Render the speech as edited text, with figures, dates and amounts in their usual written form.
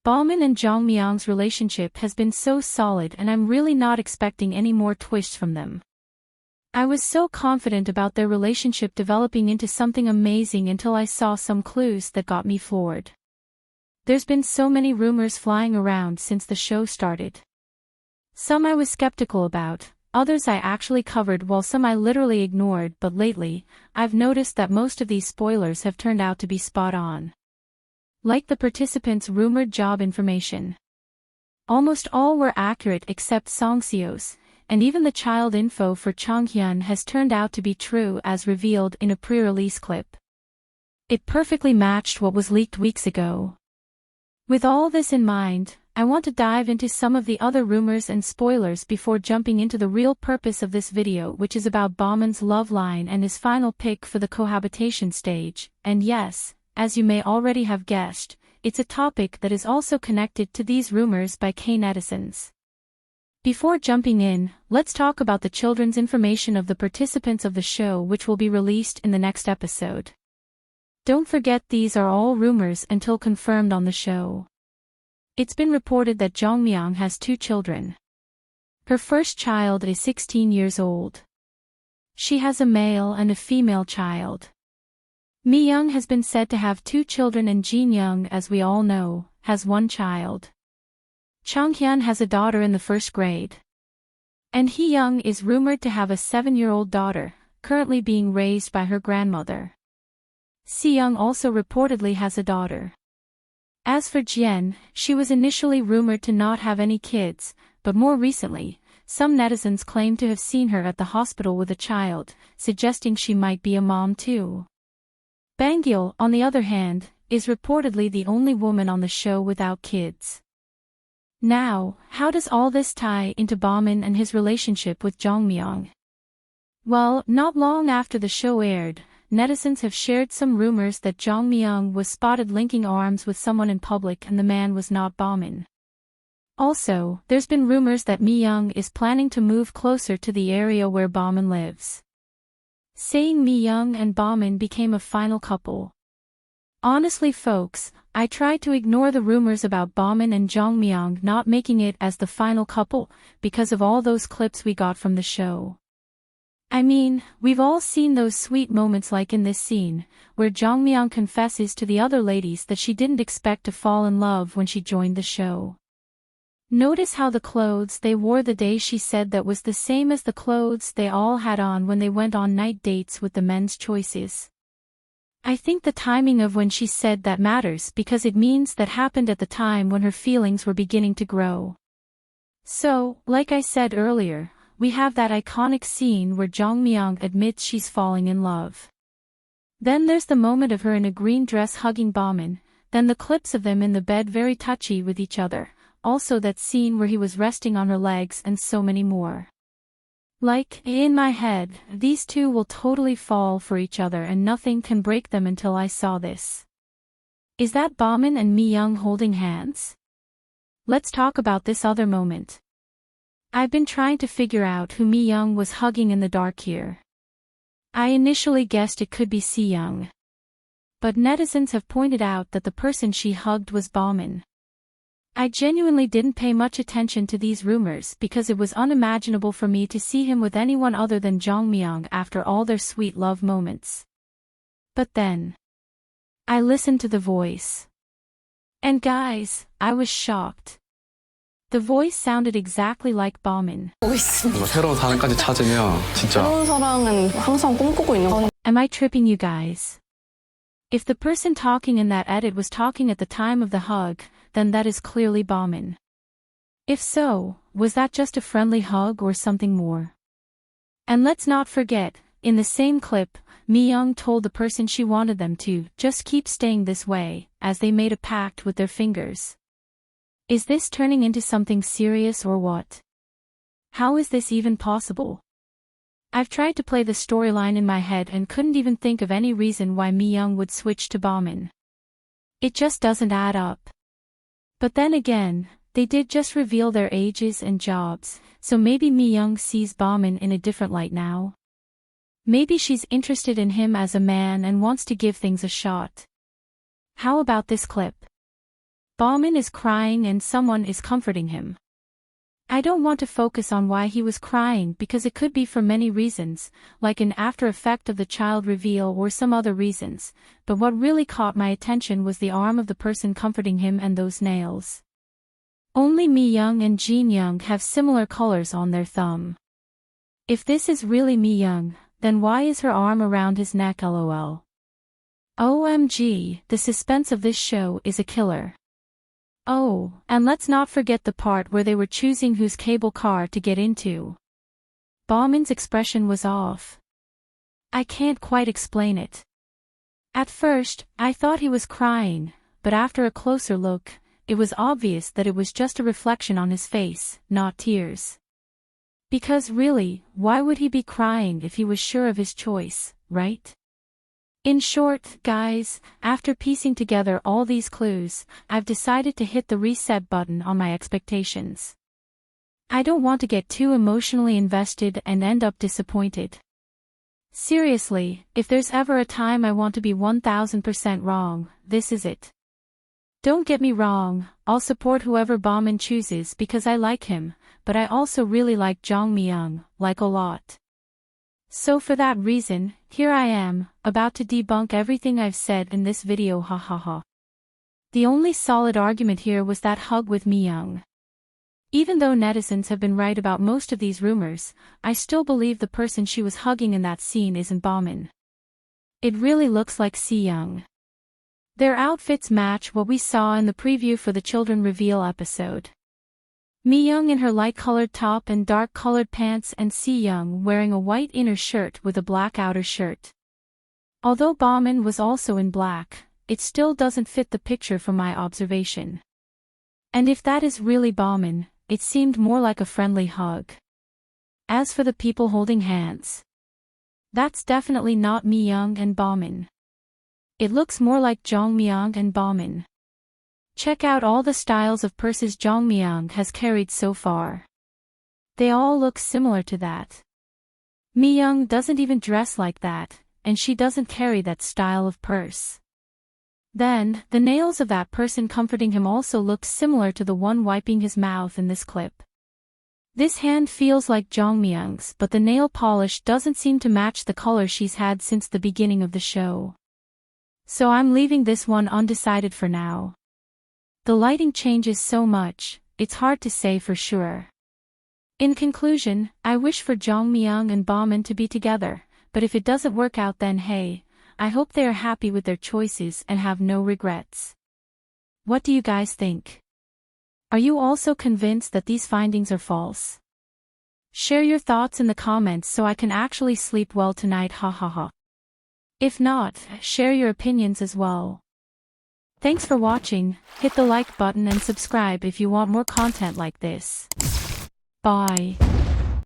Bomin and Jong Myung's relationship has been so solid and I'm really not expecting any more twists from them. I was so confident about their relationship developing into something amazing until I saw some clues that got me floored. There's been so many rumors flying around since the show started. Some I was skeptical about, others I actually covered while some I literally ignored, but lately, I've noticed that most of these spoilers have turned out to be spot on. Like the participants' rumored job information. Almost all were accurate except Song Seo's, and even the child info for Chong Hyun has turned out to be true as revealed in a pre-release clip. It perfectly matched what was leaked weeks ago. With all this in mind, I want to dive into some of the other rumors and spoilers before jumping into the real purpose of this video, which is about Bomin's love line and his final pick for the cohabitation stage, and yes, as you may already have guessed, it's a topic that is also connected to these rumors by K-netizens. Before jumping in, let's talk about the children's information of the participants of the show which will be released in the next episode. Don't forget these are all rumors until confirmed on the show. It's been reported that Jong Myung has 2 children. Her first child is 16 years old. She has a male and a female child. Mi Young has been said to have 2 children and Jin Young, as we all know, has 1 child. Chong Hyun has a daughter in the 1st grade. And Hee Young is rumored to have a 7-year-old daughter, currently being raised by her grandmother. Si Young also reportedly has a daughter. As for Jian, she was initially rumored to not have any kids, but more recently, some netizens claim to have seen her at the hospital with a child, suggesting she might be a mom too. Bangil, on the other hand, is reportedly the only woman on the show without kids. Now, how does all this tie into Bomin and his relationship with Jong Myung? Well, not long after the show aired, netizens have shared some rumors that Jong Myung was spotted linking arms with someone in public and the man was not Bomin. Also, there's been rumors that Mi Young is planning to move closer to the area where Bomin lives. Saying Mi Young and Bomin became a final couple. Honestly folks, I tried to ignore the rumors about Bomin and Jong Myung not making it as the final couple, because of all those clips we got from the show. I mean, we've all seen those sweet moments like in this scene, where Jong Myung confesses to the other ladies that she didn't expect to fall in love when she joined the show. Notice how the clothes they wore the day she said that was the same as the clothes they all had on when they went on night dates with the men's choices. I think the timing of when she said that matters because it means that happened at the time when her feelings were beginning to grow. So, like I said earlier, we have that iconic scene where Jong Myung admits she's falling in love. Then there's the moment of her in a green dress hugging Bomin, then the clips of them in the bed very touchy with each other, also that scene where he was resting on her legs and so many more. Like, in my head, these two will totally fall for each other and nothing can break them until I saw this. Is that Bomin and Mi Young holding hands? Let's talk about this other moment. I've been trying to figure out who Mi Young was hugging in the dark here. I initially guessed it could be Si Young. But netizens have pointed out that the person she hugged was Bomin. I genuinely didn't pay much attention to these rumors because it was unimaginable for me to see him with anyone other than Jong Myung after all their sweet love moments. But then, I listened to the voice. And guys, I was shocked. The voice sounded exactly like Bomin. 새로운 사랑까지 찾으면 진짜. 새로운 사랑은 항상 꿈꾸고 있는 거. Am I tripping you guys? If the person talking in that edit was talking at the time of the hug, then that is clearly Bomin. If so, was that just a friendly hug or something more? And let's not forget, in the same clip, Mi Young told the person she wanted them to just keep staying this way, as they made a pact with their fingers. Is this turning into something serious or what? How is this even possible? I've tried to play the storyline in my head and couldn't even think of any reason why Mi Young would switch to Bomin. It just doesn't add up. But then again, they did just reveal their ages and jobs, so maybe Mi Young sees Bomin in a different light now. Maybe she's interested in him as a man and wants to give things a shot. How about this clip? Bomin is crying and someone is comforting him. I don't want to focus on why he was crying because it could be for many reasons, like an after effect of the child reveal or some other reasons, but what really caught my attention was the arm of the person comforting him and those nails. Only Mi Young and Jin Young have similar colors on their thumb. If this is really Mi Young, then why is her arm around his neck lol? OMG, the suspense of this show is a killer. Oh, and let's not forget the part where they were choosing whose cable car to get into. Bomin's expression was off. I can't quite explain it. At first, I thought he was crying, but after a closer look, it was obvious that it was just a reflection on his face, not tears. Because really, why would he be crying if he was sure of his choice, right? In short, guys, after piecing together all these clues, I've decided to hit the reset button on my expectations. I don't want to get too emotionally invested and end up disappointed. Seriously, if there's ever a time I want to be 1000% wrong, this is it. Don't get me wrong, I'll support whoever Bomin chooses because I like him, but I also really like Jong Mi-young, like a lot. So for that reason, here I am, about to debunk everything I've said in this video hahaha. The only solid argument here was that hug with Mi-young. Even though netizens have been right about most of these rumors, I still believe the person she was hugging in that scene isn't Bomin. It really looks like Si-young. Their outfits match what we saw in the preview for the children reveal episode. Mi-young in her light-colored top and dark-colored pants and Si-young wearing a white inner shirt with a black outer shirt. Although Bomin was also in black, it still doesn't fit the picture from my observation. And if that is really Bomin, it seemed more like a friendly hug. As for the people holding hands, that's definitely not Mi-young and Bomin. It looks more like Jong Mi-young and Bomin. Check out all the styles of purses Jong Mi-young has carried so far. They all look similar to that. Mi-young doesn't even dress like that, and she doesn't carry that style of purse. Then, the nails of that person comforting him also look similar to the one wiping his mouth in this clip. This hand feels like Jong Mi-young's, but the nail polish doesn't seem to match the color she's had since the beginning of the show. So I'm leaving this one undecided for now. The lighting changes so much, it's hard to say for sure. In conclusion, I wish for Jong Mi-young and Bomin to be together, but if it doesn't work out then hey, I hope they are happy with their choices and have no regrets. What do you guys think? Are you also convinced that these findings are false? Share your thoughts in the comments so I can actually sleep well tonight hahaha. If not, share your opinions as well. Thanks for watching, hit the like button and subscribe if you want more content like this. Bye.